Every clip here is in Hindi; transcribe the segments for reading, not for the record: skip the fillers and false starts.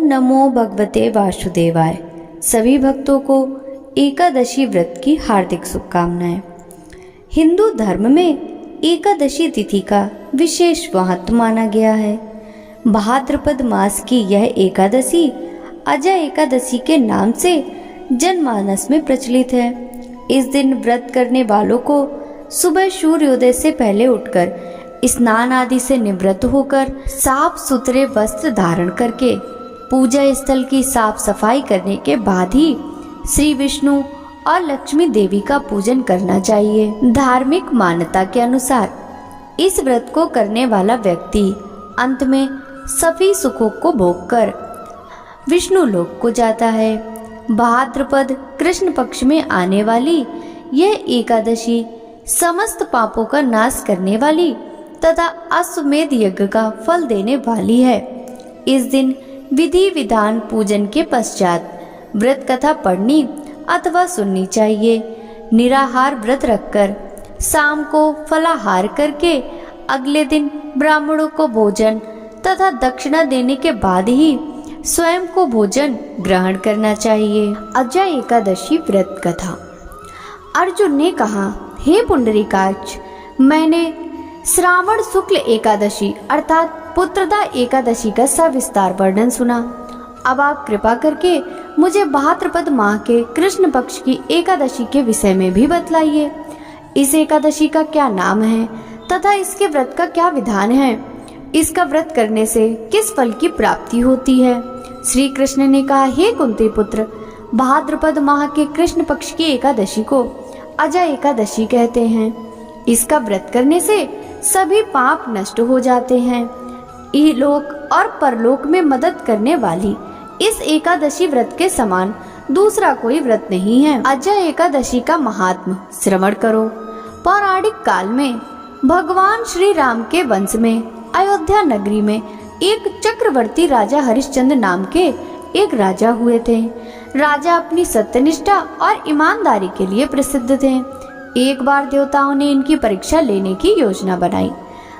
नमो भगवते वासुदेवाय। सभी भक्तों को एकादशी व्रत की हार्दिक शुभकामनाएं। हिंदू धर्म में एकादशी तिथि का विशेष महत्व माना गया है। भाद्रपद मास की यह एकादशी अजय एकादशी के नाम से जनमानस में प्रचलित है। इस दिन व्रत करने वालों को सुबह सूर्योदय से पहले उठकर स्नान आदि से निवृत्त होकर साफ सुथरे वस्त्र धारण करके पूजा स्थल की साफ सफाई करने के बाद ही श्री विष्णु और लक्ष्मी देवी का पूजन करना चाहिए। धार्मिक मान्यता के अनुसार इस व्रत को करने वाला व्यक्ति अंत में सभी सुखों को भोगकर विष्णु लोक को जाता है। भाद्रपद कृष्ण पक्ष में आने वाली यह एकादशी समस्त पापों का नाश करने वाली तथा अश्वमेध यज्ञ का फल देने वाली है। इस दिन विधि विधान पूजन के पश्चात व्रत कथा पढ़नी अथवा सुननी चाहिए। निराहार व्रत रखकर शाम को फलाहार करके अगले दिन ब्राह्मणों को भोजन तथा दक्षिणा देने के बाद ही स्वयं को भोजन ग्रहण करना चाहिए। अजय एकादशी व्रत कथा। अर्जुन ने कहा, हे पुंडरीकाक्ष, मैंने श्रावण शुक्ल एकादशी अर्थात पुत्रदा एकादशी का सविस्तार वर्णन सुना। अब आप कृपा करके मुझे भाद्रपद माह के कृष्ण पक्ष की एकादशी के विषय में भी बतलाइए। इस एकादशी का क्या नाम है तथा इसके व्रत का क्या विधान है? इसका व्रत करने से किस फल की प्राप्ति होती है? श्री कृष्ण ने कहा, हे कुंती पुत्र, भाद्रपद माह के कृष्ण पक्ष की एकादशी को अजय एकादशी कहते हैं। इसका व्रत करने से सभी पाप नष्ट हो जाते हैं। इहलोक और परलोक में मदद करने वाली इस एकादशी व्रत के समान दूसरा कोई व्रत नहीं है। अजय एकादशी का महात्म श्रवण करो। पौराणिक काल में भगवान श्री राम के वंश में अयोध्या नगरी में एक चक्रवर्ती राजा हरिश्चंद्र नाम के एक राजा हुए थे। राजा अपनी सत्यनिष्ठा और ईमानदारी के लिए प्रसिद्ध थे। एक बार देवताओं ने इनकी परीक्षा लेने की योजना बनाई।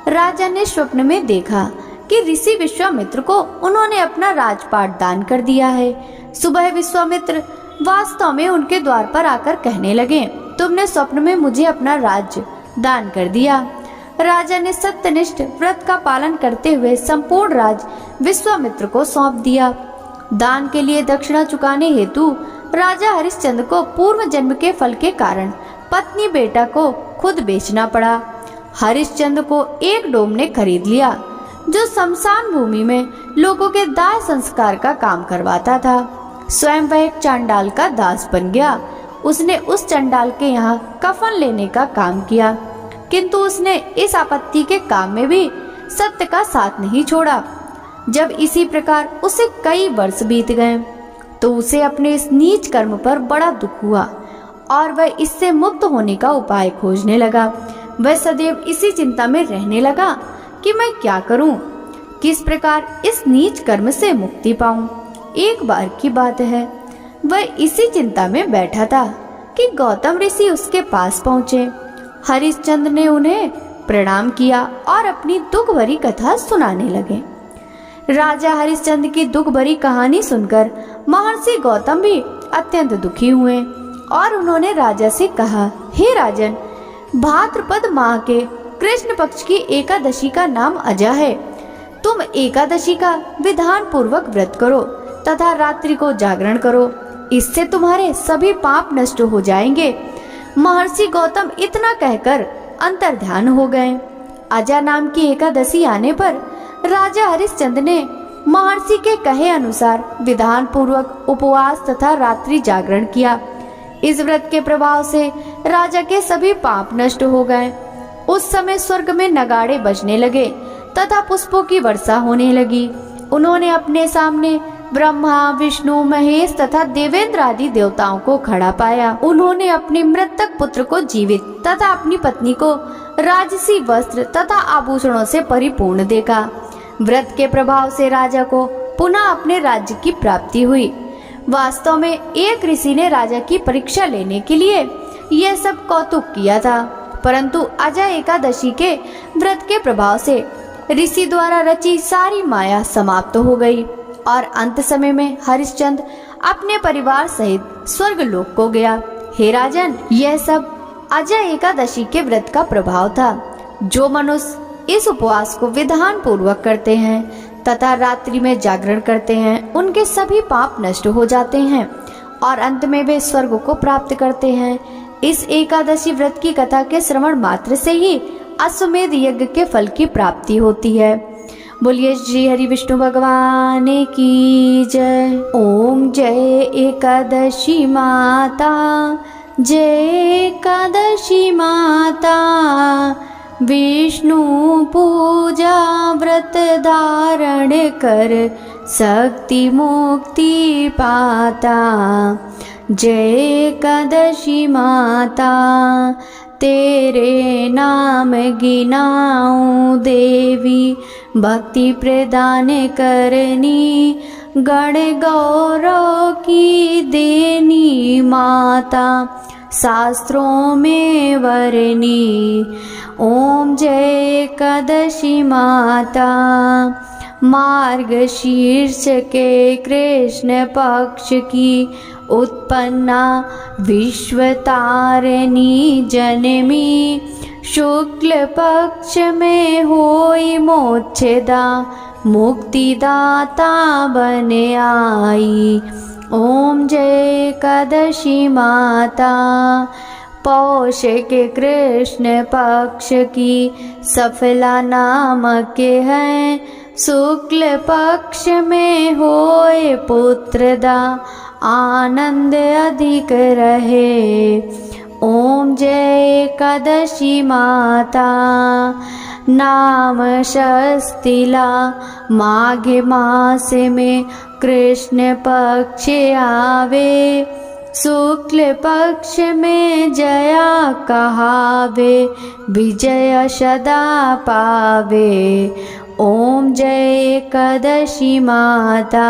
राजा ने स्वप्न में देखा कि ऋषि विश्वामित्र को उन्होंने अपना राजपाट दान कर दिया है। सुबह विश्वामित्र वास्तव में उनके द्वार पर आकर कहने लगे, तुमने स्वप्न में मुझे अपना राज्य दान कर दिया। राजा ने सत्यनिष्ठ व्रत का पालन करते हुए संपूर्ण राज विश्वामित्र को सौंप दिया। दान के लिए दक्षिणा चुकाने हेतु राजा हरिश्चंद्र को पूर्व जन्म के फल के कारण पत्नी बेटा को खुद बेचना पड़ा। हरिश्चंद्र को एक डोम ने खरीद लिया जो शमशान भूमि में लोगों के दाह संस्कार का काम करवाता था। स्वयं वह एक चांडाल का दास बन गया। उसने उस चांडाल के यहाँ कफन लेने का काम किया, किंतु उसने इस आपत्ति के काम में भी सत्य का साथ नहीं छोड़ा। जब इसी प्रकार उसे कई वर्ष बीत गए तो उसे अपने इस नीच कर्म पर बड़ा दुख हुआ और वह इससे मुक्त होने का उपाय खोजने लगा। वह सदैव इसी चिंता में रहने लगा कि मैं क्या करूं, किस प्रकार इस नीच कर्म से मुक्ति पाऊं। एक बार की बात है, वह इसी चिंता में बैठा था कि गौतम ऋषि उसके पास पहुँचे। हरिश्चंद्र ने उन्हें प्रणाम किया और अपनी दुख भरी कथा सुनाने लगे। राजा हरिश्चंद्र की दुख भरी कहानी सुनकर महर्षि गौतम भी अत्यंत दुखी हुए और उन्होंने राजा से कहा, हे राजन, भाद्रपद माह के कृष्ण पक्ष की एकादशी का नाम अजय है। तुम एकादशी का विधान पूर्वक व्रत करो तथा रात्रि को जागरण करो, इससे तुम्हारे सभी पाप नष्ट हो जाएंगे। महर्षि गौतम इतना कहकर अंतर्ध्यान हो गए। अजय नाम की एकादशी आने पर राजा हरिश्चंद्र ने महर्षि के कहे अनुसार विधान पूर्वक उपवास तथा रात्रि जागरण किया। इस व्रत के प्रभाव से राजा के सभी पाप नष्ट हो गए। उस समय स्वर्ग में नगाड़े बजने लगे तथा पुष्पों की वर्षा होने लगी। उन्होंने अपने सामने ब्रह्मा, विष्णु, महेश तथा देवेंद्र आदि देवताओं को खड़ा पाया। उन्होंने अपने मृतक पुत्र को जीवित तथा अपनी पत्नी को राजसी वस्त्र तथा आभूषणों से परिपूर्ण देखा। व्रत के प्रभाव से राजा को पुनः अपने राज्य की प्राप्ति हुई। वास्तव में एक ऋषि ने राजा की परीक्षा लेने के लिए यह सब कौतुक किया था, परंतु अजय एकादशी के व्रत के प्रभाव से ऋषि द्वारा रची सारी माया समाप्त हो गई। और अंत समय में हरिश्चंद्र अपने परिवार सहित स्वर्गलोक को गया। हे राजन, यह सब अजय एकादशी के व्रत का प्रभाव था। जो मनुष्य इस उपवास को विधान पूर्वक करते हैं तथा रात्रि में जागरण करते हैं, उनके सभी पाप नष्ट हो जाते हैं और अंत में वे स्वर्ग को प्राप्त करते हैं। इस एकादशी व्रत की कथा के श्रवण मात्र से ही अश्वमेध यज्ञ के फल की प्राप्ति होती है। बोलिए श्री हरि विष्णु भगवान की जय। ओम जय एकादशी माता, जय एकादशी माता, विष्णु पूजा व्रत धारण कर शक्ति मुक्ति पाता। जय एकादशी माता, तेरे नाम गिनाऊं देवी, भक्ति प्रदान करनी, गण गौरव की देनी माता, शास्त्रों में वरनी। ओम जय एकादशी माता, मार्गशीर्ष के कृष्ण पक्ष की उत्पन्ना विश्वतारिणी जनमी, शुक्ल पक्ष में होई मोक्षदा, मुक्तिदाता बन आई। ओम जय एकादशी माता, पौष के कृष्ण पक्ष की सफला नामक है, शुक्ल पक्ष में होए पुत्रदा, आनंद अधिक रहे। ओम जय एकादशी माता, नाम षष्ठिला माघ मास में कृष्ण पक्ष आवे, शुक्ल पक्ष में जया कहावे, विजय सदा पावे। ओम जय एकादशी माता,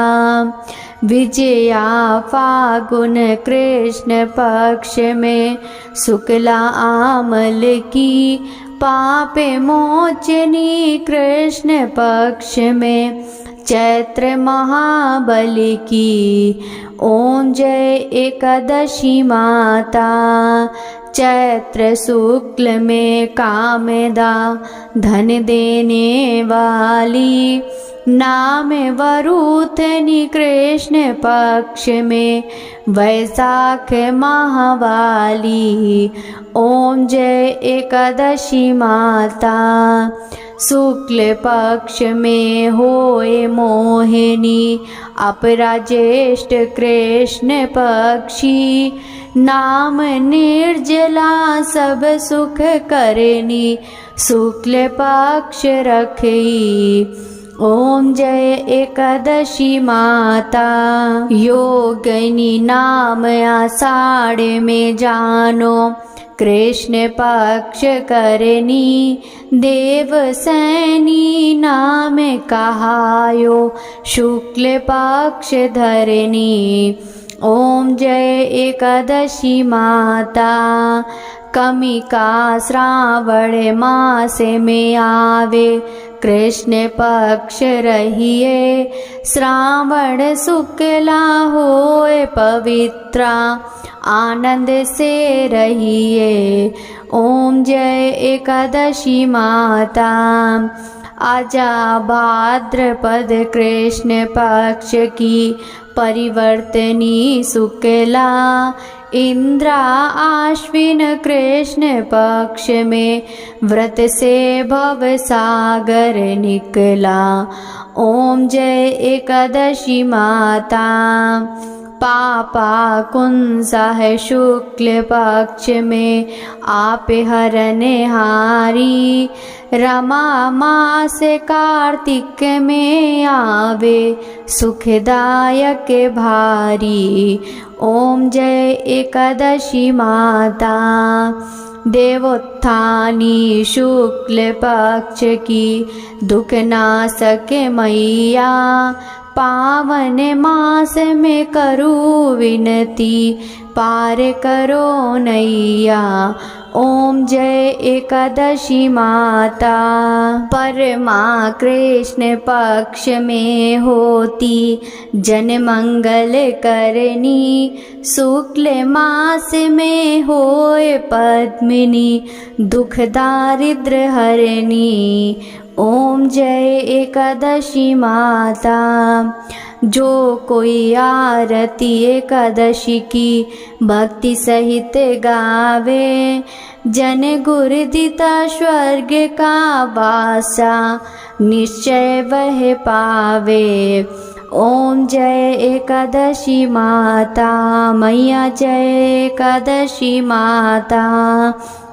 विजया फागुन कृष्ण पक्ष में शुक्ला आमल की, पाप मोचनी कृष्ण पक्ष में चैत्र महाबली की। ओम जय एकादशी माता, चैत्र शुक्ल में कामदा धन देने वाली, नाम वरुथनी कृष्ण पक्ष में वैशाख महावाली। ओम जय एकादशी माता, शुक्ल पक्ष में होए मोहिनी, अपरा ज्येष्ठ कृष्ण पक्षी, नाम निर्जला सब सुख करनी, शुक्ल पक्ष रखी। ओम जय एकादशी माता, योगिनी नाम आषाढ़ में जानो, कृष्ण पक्ष करनी, देवसैनी नाम कहायो, शुक्ल पक्ष धरनी। ओम जय एकादशी माता, कमिका श्रावण मास में आवे, कृष्ण पक्ष रहिए, श्रावण शुक्ला होए पवित्रा, आनंद से रहिए। ओम जय एकादशी माता, आजा भाद्रपद कृष्ण पक्ष की परिवर्तनी शुक्ला, इंद्रा आश्विन कृष्ण पक्ष में व्रत से भव सागर निकला। ओम जय एकादशी माता, पापा कुंसा है शुक्ल पक्ष में आप हरने हारी, रमा मास कार्तिक में आवे, सुखदायक भारी। ओम जय एकादशी माता, देवोत्थानी शुक्ल पक्ष की दुख नाशक मैया, पावन मास में करूँ विनती, पार करो नैया। ओम जय एकादशी माता। परमा कृष्ण पक्ष में होती जन मंगल करनी, शुक्ल मास में होए पद्मिनी दुख दारिद्र हरनी। ओम जय एकादशी माता। जो कोई आरती एकादशी की भक्ति सहित गावे, जन गुरुदिता स्वर्ग का वासा निश्चय वह पावे। ओम जय एकादशी माता। मैया जय एकादशी माता।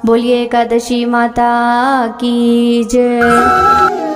बोलिए एकादशी माता की जय।